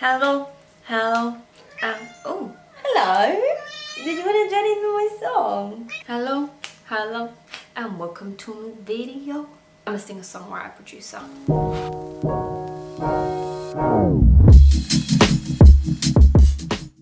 Hello, oh, hello. Did you want to join in my song? Hello, and welcome to a new video. I'm a singer-songwriter producer.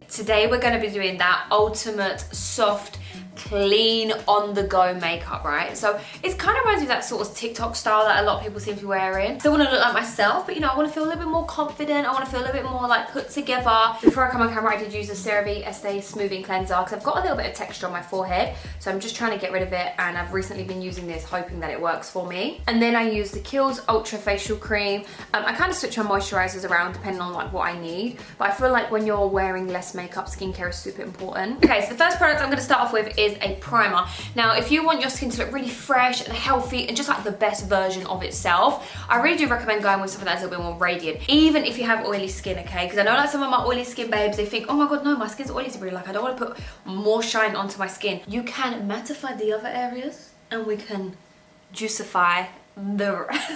Today we're going to be doing that ultimate soft, clean, on-the-go makeup, right? So it kind of reminds me of that sort of TikTok style that a lot of people seem to be wearing. I still want to look like myself, but you know, I want to feel a little bit more confident. I want to feel a little bit more like put together. Before I come on camera, I did use the CeraVe SA Smoothing Cleanser because I've got a little bit of texture on my forehead. So I'm just trying to get rid of it, and I've recently been using this hoping that it works for me. And then I use the Kiehl's Ultra Facial Cream. I kind of switch my moisturizers around depending on like what I need. But I feel like when you're wearing less makeup, skincare is super important. Okay, so the first product I'm going to start off with is a primer. Now, if you want your skin to look really fresh and healthy and just like the best version of itself, I really do recommend going with something that's a little bit more radiant, even if you have oily skin, okay? Because I know like some of my oily skin babes, they think, oh my god, no, my skin's oily, Sabrina, like I don't want to put more shine onto my skin. You can mattify the other areas and we can juicify the rest.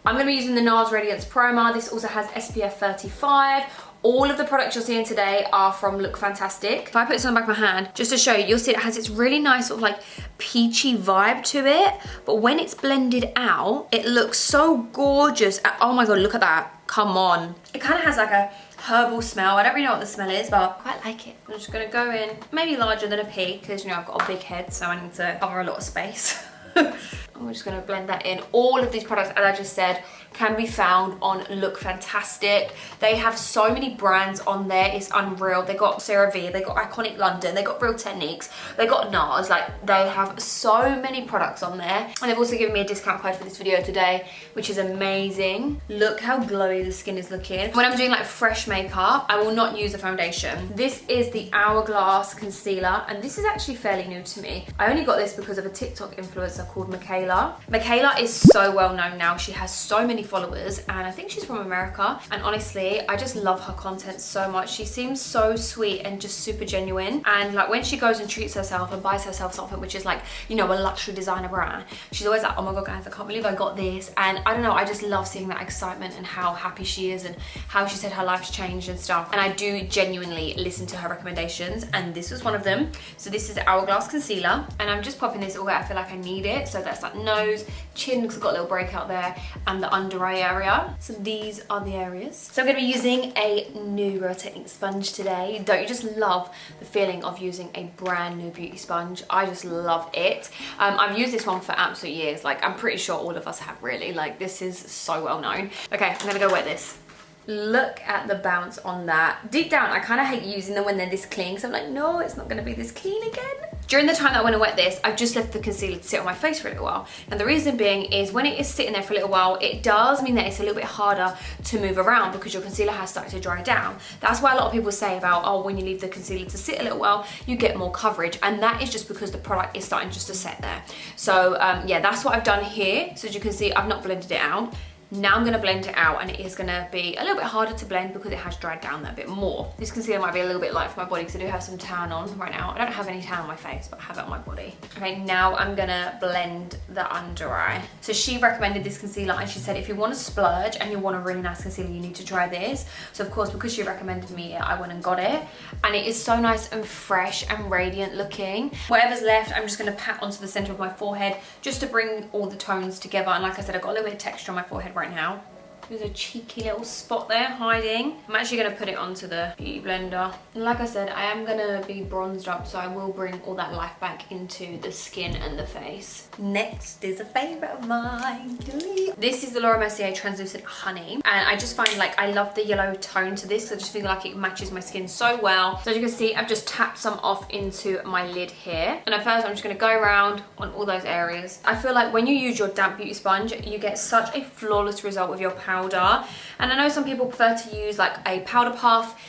I'm going to be using the NARS Radiance Primer. This also has SPF 35. All of the products you're seeing today are from Look Fantastic. If I put this on the back of my hand, just to show you, you'll see it has this really nice sort of like peachy vibe to it. But when it's blended out, it looks so gorgeous. Oh my god, look at that. Come on. It kind of has like a herbal smell. I don't really know what the smell is, but I quite like it. I'm just going to go in, maybe larger than a pea, because you know I've got a big head, so I need to cover a lot of space. I'm just going to blend that in. All of these products, as I just said, can be found on Look Fantastic. They have so many brands on there, it's unreal. They got CeraVe, they got Iconic London, they got Real Techniques, they got NARS. Like, they have so many products on there. And they've also given me a discount code for this video today, which is amazing. Look how glowy the skin is looking. When I'm doing like fresh makeup, I will not use a foundation. This is the Hourglass Concealer, and this is actually fairly new to me. I only got this because of a TikTok influencer called Michaela. Michaela is so well known now. She has so many followers, and I think she's from America, and honestly I just love her content so much. She seems so sweet and just super genuine, and like when she goes and treats herself and buys herself something which is like, you know, a luxury designer brand, she's always like, oh my god guys, I can't believe I got this. And I don't know, I just love seeing that excitement and how happy she is and how she said her life's changed and stuff. And I do genuinely listen to her recommendations, and this was one of them. So this is the Hourglass Concealer, and I'm just popping this all where I feel like I need it. So that's like nose, chin, because I've got a little breakout there, and the under eye area. So these are the areas. So I'm going to be using a new rotating sponge today. Don't you just love the feeling of using a brand new beauty sponge? I just love it. I've used this one for absolute years. Like, I'm pretty sure all of us have, really. Like, this is so well known. Okay, I'm going to go wet this. Look at the bounce on that. Deep down, I kind of hate using them when they're this clean, because I'm like, no, it's not going to be this clean again. During the time that I want to wet this, I've just left the concealer to sit on my face for a little while. And the reason being is when it is sitting there for a little while, it does mean that it's a little bit harder to move around because your concealer has started to dry down. That's why a lot of people say about, oh, when you leave the concealer to sit a little while, you get more coverage. And that is just because the product is starting just to set there. So yeah, that's what I've done here. So as you can see, I've not blended it out. Now I'm going to blend it out, and it is going to be a little bit harder to blend because it has dried down that bit more. This concealer might be a little bit light for my body because I do have some tan on right now. I don't have any tan on my face, but I have it on my body. Okay, now I'm going to blend the under eye. So she recommended this concealer, and she said if you want to splurge and you want a really nice concealer, you need to try this. So of course, because she recommended me it, I went and got it. And it is so nice and fresh and radiant looking. Whatever's left, I'm just going to pat onto the center of my forehead just to bring all the tones together. And like I said, I've got a little bit of texture on my forehead right now. There's a cheeky little spot there hiding. I'm actually going to put it onto the beauty blender. And like I said, I am going to be bronzed up, so I will bring all that life back into the skin and the face. Next is a favourite of mine. This is the Laura Mercier Translucent Honey. And I just find like I love the yellow tone to this. I just feel like it matches my skin so well. So as you can see, I've just tapped some off into my lid here. And at first, I'm just going to go around on all those areas. I feel like when you use your damp beauty sponge, you get such a flawless result with your powder. And I know some people prefer to use like a powder puff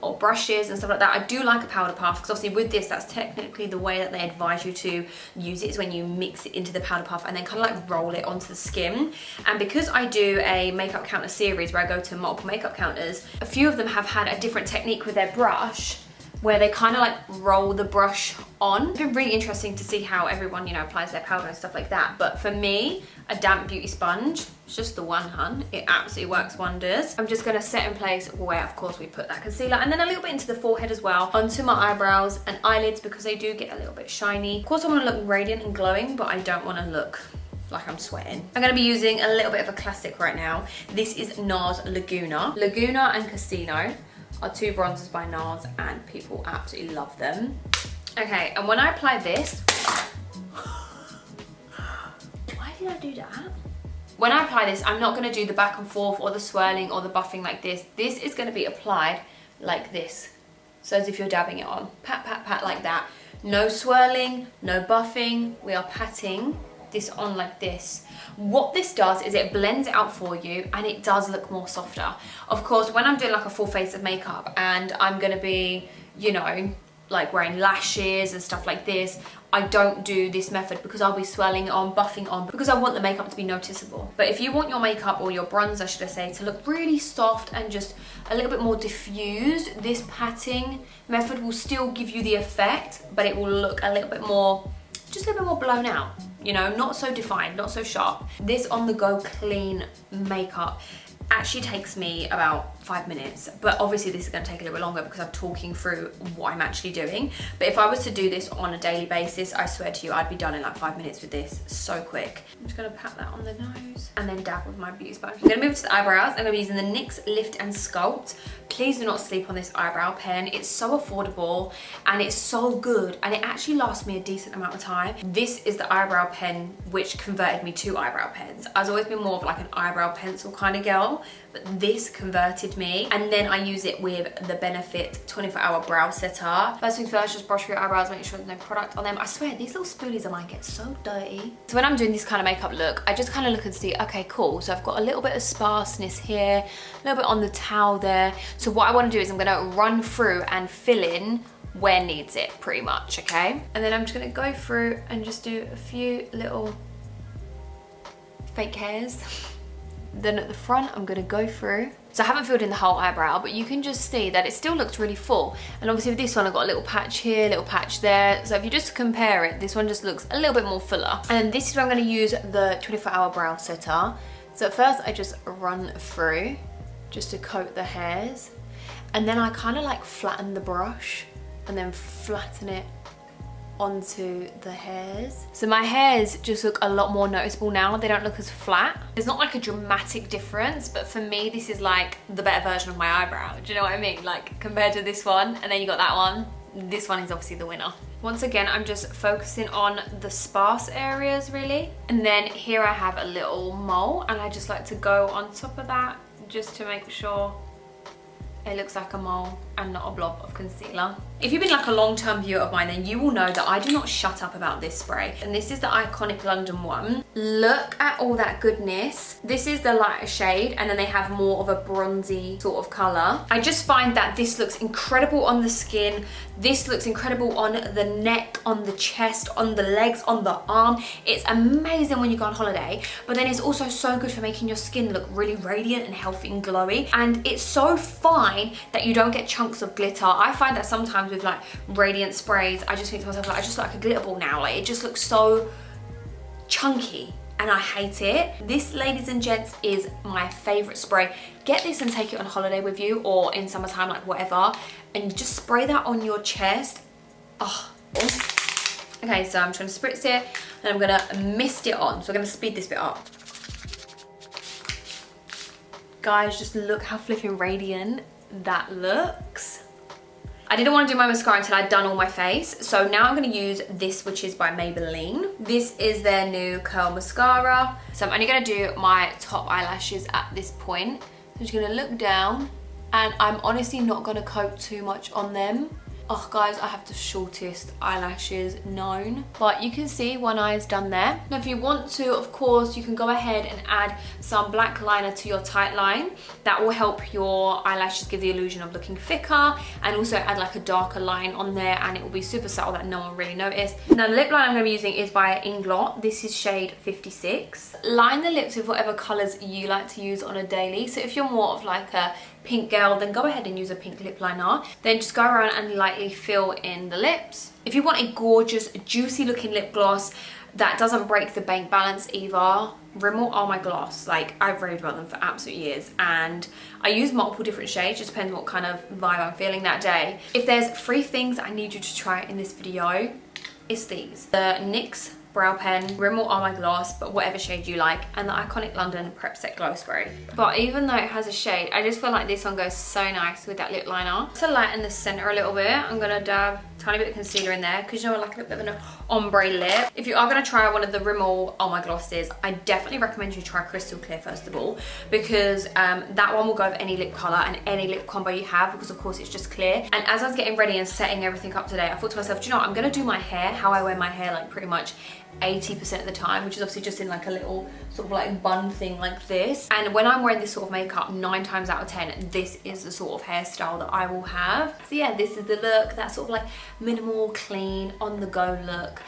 or brushes and stuff like that. I do like a powder puff because obviously with this, that's technically the way that they advise you to use it, is when you mix it into the powder puff and then kind of like roll it onto the skin. And because I do a makeup counter series where I go to multiple makeup counters, a few of them have had a different technique with their brush. where they kind of like roll the brush on. It's been really interesting to see how everyone, you know, applies their powder and stuff like that. But for me, a damp beauty sponge, it's just the one, hun. It absolutely works wonders. I'm just gonna set in place where, of course, we put that concealer, and then a little bit into the forehead as well, onto my eyebrows and eyelids, because they do get a little bit shiny. Of course, I wanna look radiant and glowing, but I don't wanna look like I'm sweating. I'm gonna be using a little bit of a classic right now. This is NARS Laguna. Laguna and Casino are two bronzers by NARS, and people absolutely love them. Okay, and when I apply this, why did I do that? When I apply this, I'm not gonna do the back and forth or the swirling or the buffing like this. This is gonna be applied like this. So as if you're dabbing it on. Pat, pat, pat like that. No swirling, no buffing. We are patting this on like this. What this does is it blends it out for you, and it does look more softer. Of course, when I'm doing like a full face of makeup and I'm gonna be, you know, like wearing lashes and stuff like this, I don't do this method because I'll be swirling it on, buffing on, because I want the makeup to be noticeable. But if you want your makeup, or your bronzer should I say, to look really soft and just a little bit more diffused, this patting method will still give you the effect, but it will look a little bit more, just a little bit more blown out, you know, not so defined, not so sharp. This on the go clean makeup actually takes me about 5 minutes, but obviously this is going to take a little bit longer because I'm talking through what I'm actually doing. But if I was to do this on a daily basis, I swear to you, I'd be done in like 5 minutes with this, so quick. I'm just going to pat that on the nose and then dab with my beauty sponge. I'm going to move to the eyebrows. I'm going to be using the NYX Lift and Sculpt. Please do not sleep on this eyebrow pen. It's so affordable and it's so good, and it actually lasts me a decent amount of time. This is the eyebrow pen which converted me to eyebrow pens. I've always been more of like an eyebrow pencil kind of girl, but this converted me. And then I use it with the Benefit 24-hour brow setter. First things first, just brush through your eyebrows, make sure there's no product on them. I swear, these little spoolies of mine get so dirty. So when I'm doing this kind of makeup look, I just kind of look and see, okay, cool. So I've got a little bit of sparseness here, a little bit on the towel there. So what I want to do is I'm going to run through and fill in where needs it, pretty much, okay? And then I'm just going to go through and just do a few little fake hairs. Then at the front, I'm gonna go through. So I haven't filled in the whole eyebrow, but you can just see that it still looks really full. And obviously with this one, I've got a little patch here, a little patch there. So if you just compare it, this one just looks a little bit more fuller. And this is where I'm gonna use the 24-hour brow setter. So at first, I just run through just to coat the hairs. And then I kind of like flatten the brush and then flatten it onto the hairs. So my hairs just look a lot more noticeable now. They don't look as flat. There's not like a dramatic difference, but for me, this is like the better version of my eyebrow. Do you know what I mean? Like compared to this one, and then you got that one. This one is obviously the winner. Once again, I'm just focusing on the sparse areas really. And then here I have a little mole, and I just like to go on top of that just to make sure it looks like a mole and not a blob of concealer. If you've been like a long-term viewer of mine, then you will know that I do not shut up about this spray. And this is the iconic London one. Look at all that goodness. This is the lighter shade, and then they have more of a bronzy sort of color. I just find that this looks incredible on the skin. This looks incredible on the neck, on the chest, on the legs, on the arm. It's amazing when you go on holiday, but then it's also so good for making your skin look really radiant and healthy and glowy. And it's so fine that you don't get chunks of glitter. I find that sometimes with like radiant sprays, I just think to myself, like, I just like a glitter ball now. Like, it just looks so chunky and I hate it. This, ladies and gents, is my favorite spray. Get this and take it on holiday with you, or in summertime, like whatever, and just spray that on your chest. Oh. Okay, so I'm trying to spritz it and I'm gonna mist it on. So I'm gonna speed this bit up. Guys, just look how flipping radiant that looks. I didn't want to do my mascara until I'd done all my face. So now I'm going to use this, which is by Maybelline. This is their new curl mascara. So I'm only going to do my top eyelashes at this point. I'm just going to look down, and I'm honestly not going to coat too much on them. Oh guys, I have the shortest eyelashes known, but you can see one eye is done there. Now if you want to, of course, you can go ahead and add some black liner to your tight line. That will help your eyelashes give the illusion of looking thicker, and also add like a darker line on there, and it will be super subtle that no one really noticed. Now the lip line I'm going to be using is by Inglot. This is shade 56. Line the lips with whatever colours you like to use on a daily. So if you're more of like a pink girl, then go ahead and use a pink lip liner. Then just go around and lightly fill in the lips. If you want a gorgeous, juicy looking lip gloss that doesn't break the bank balance either, Rimmel are my gloss. Like, I've raved about them for absolute years, and I use multiple different shades, just depends what kind of vibe I'm feeling that day. If there's 3 things I need you to try in this video, it's these. The NYX brow pen, Rimmel are my gloss, but whatever shade you like, and the Iconic London Prep Set Glow Spray. But even though it has a shade, I just feel like this one goes so nice with that lip liner. To lighten the center a little bit, I'm gonna dab a tiny bit of concealer in there, because you know I like a bit of an ombre lip. If you are gonna try one of the Rimmel Oh My glosses, I definitely recommend you try Crystal Clear first of all, because that one will go with any lip color and any lip combo you have, because of course it's just clear. And as I was getting ready and setting everything up today, I thought to myself, do you know what, I'm gonna do my hair how I wear my hair like pretty much 80% of the time, which is obviously just in like a little sort of like bun thing like this. And when I'm wearing this sort of makeup, 9 times out of 10, this is the sort of hairstyle that I will have. So yeah, this is the look, that sort of like minimal, clean, on the go look.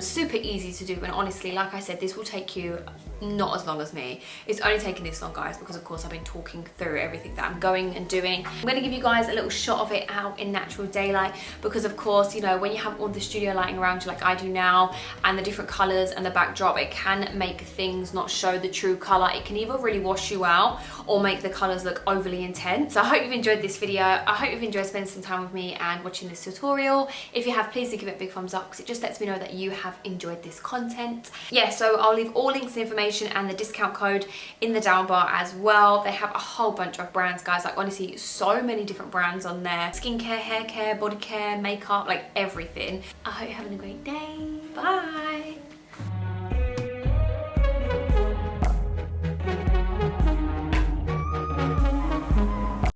Super easy to do, and honestly, like I said, this will take you not as long as me. It's only taking this long, guys, because of course I've been talking through everything that I'm going and doing. I'm going to give you guys a little shot of it out in natural daylight, because of course, you know, when you have all the studio lighting around you like I do now, and the different colors and the backdrop, it can make things not show the true color. It can either really wash you out or make the colors look overly intense. So I hope you've enjoyed this video. I hope you've enjoyed spending some time with me and watching this tutorial. If you have, please do give it a big thumbs up, because it just lets me know that you have enjoyed this content. Yeah, so I'll leave all links and information and the discount code in the down bar as well. They have a whole bunch of brands, guys, like honestly so many different brands on there. Skincare, hair care, body care, makeup, like everything. I hope you're having a great day. Bye.